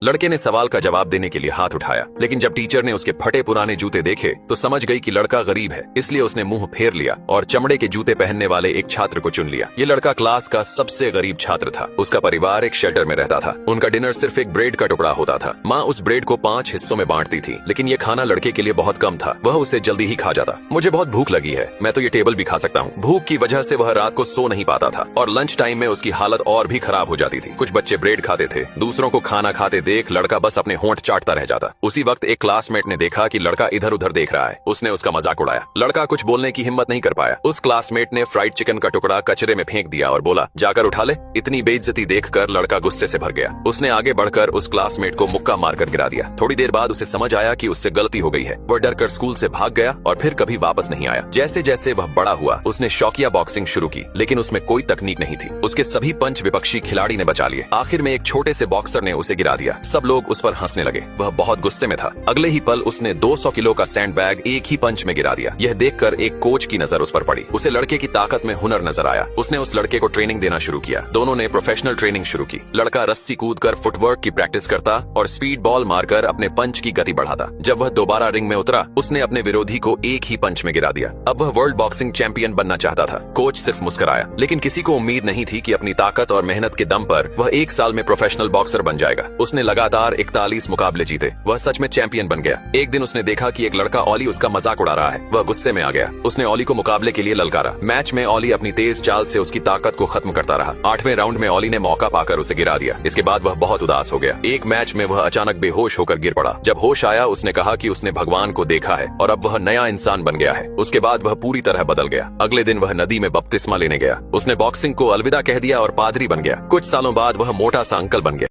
लड़के ने सवाल का जवाब देने के लिए हाथ उठाया, लेकिन जब टीचर ने उसके फटे पुराने जूते देखे तो समझ गई कि लड़का गरीब है, इसलिए उसने मुंह फेर लिया और चमड़े के जूते पहनने वाले एक छात्र को चुन लिया। ये लड़का क्लास का सबसे गरीब छात्र था। उसका परिवार एक शेल्टर में रहता था। उनका डिनर सिर्फ एक ब्रेड का टुकड़ा होता था। माँ उस ब्रेड को 5 हिस्सों में बांटती थी, लेकिन ये खाना लड़के के लिए बहुत कम था। वह उसे जल्दी ही खा जाता। मुझे बहुत भूख लगी है, मैं तो ये टेबल भी खा सकता हूँ। भूख की वजह से वह रात को सो नहीं पाता था और लंच टाइम में उसकी हालत और भी खराब हो जाती थी। कुछ बच्चे ब्रेड खाते थे, दूसरों को खाना खाते देख लड़का बस अपने होंठ चाटता रह जाता। उसी वक्त एक क्लासमेट ने देखा कि लड़का इधर उधर देख रहा है। उसने उसका मजाक उड़ाया। लड़का कुछ बोलने की हिम्मत नहीं कर पाया। उस क्लासमेट ने फ्राइड चिकन का टुकड़ा कचरे में फेंक दिया और बोला, जाकर उठा ले। इतनी बेइज्जती देखकर लड़का गुस्से से भर गया। उसने आगे बढ़कर उस क्लासमेट को मुक्का मारकर गिरा दिया। थोड़ी देर बाद उसे समझ आया कि उससे गलती हो गई है। वह डरकर स्कूल से भाग गया और फिर कभी वापस नहीं आया। जैसे जैसे वह बड़ा हुआ उसने शौकिया बॉक्सिंग शुरू की, लेकिन उसमें कोई तकनीक नहीं थी। उसके सभी पंच विपक्षी खिलाड़ी ने बचा लिए। आखिर में एक छोटे से बॉक्सर ने उसे गिरा दिया। सब लोग उस पर हंसने लगे। वह बहुत गुस्से में था। अगले ही पल उसने 200 किलो का सैंडबैग एक ही पंच में गिरा दिया। यह देखकर एक कोच की नजर उस पर पड़ी। उसे लड़के की ताकत में हुनर नजर आया। उसने उस लड़के को ट्रेनिंग देना शुरू किया। दोनों ने प्रोफेशनल ट्रेनिंग शुरू की। लड़का रस्सी कूदकर फुटवर्क की प्रैक्टिस करता और स्पीड बॉल मारकर अपने पंच की गति बढ़ाता। जब वह दोबारा रिंग में उतरा उसने अपने विरोधी को एक ही पंच में गिरा दिया। अब वह वर्ल्ड बॉक्सिंग चैंपियन बनना चाहता था। कोच सिर्फ मुस्कुराया, लेकिन किसी को उम्मीद नहीं थी कि अपनी ताकत और मेहनत के दम पर वह 1 साल में प्रोफेशनल बॉक्सर बन जाएगा। उसने लगातार 41 मुकाबले जीते। वह सच में चैंपियन बन गया। एक दिन उसने देखा कि एक लड़का ओली उसका मजाक उड़ा रहा है। वह गुस्से में आ गया। उसने ओली को मुकाबले के लिए ललकारा। मैच में ओली अपनी तेज चाल से उसकी ताकत को खत्म करता रहा। 8वें राउंड में ओली ने मौका पाकर उसे गिरा दिया। इसके बाद वह बहुत उदास हो गया। एक मैच में वह अचानक बेहोश होकर गिर पड़ा। जब होश आया उसने कहा कि उसने भगवान को देखा है और अब वह नया इंसान बन गया है। उसके बाद वह पूरी तरह बदल गया। अगले दिन वह नदी में बपतिस्मा लेने गया। उसने बॉक्सिंग को अलविदा कह दिया और पादरी बन गया। कुछ सालों बाद वह मोटा सा अंकल बन गया।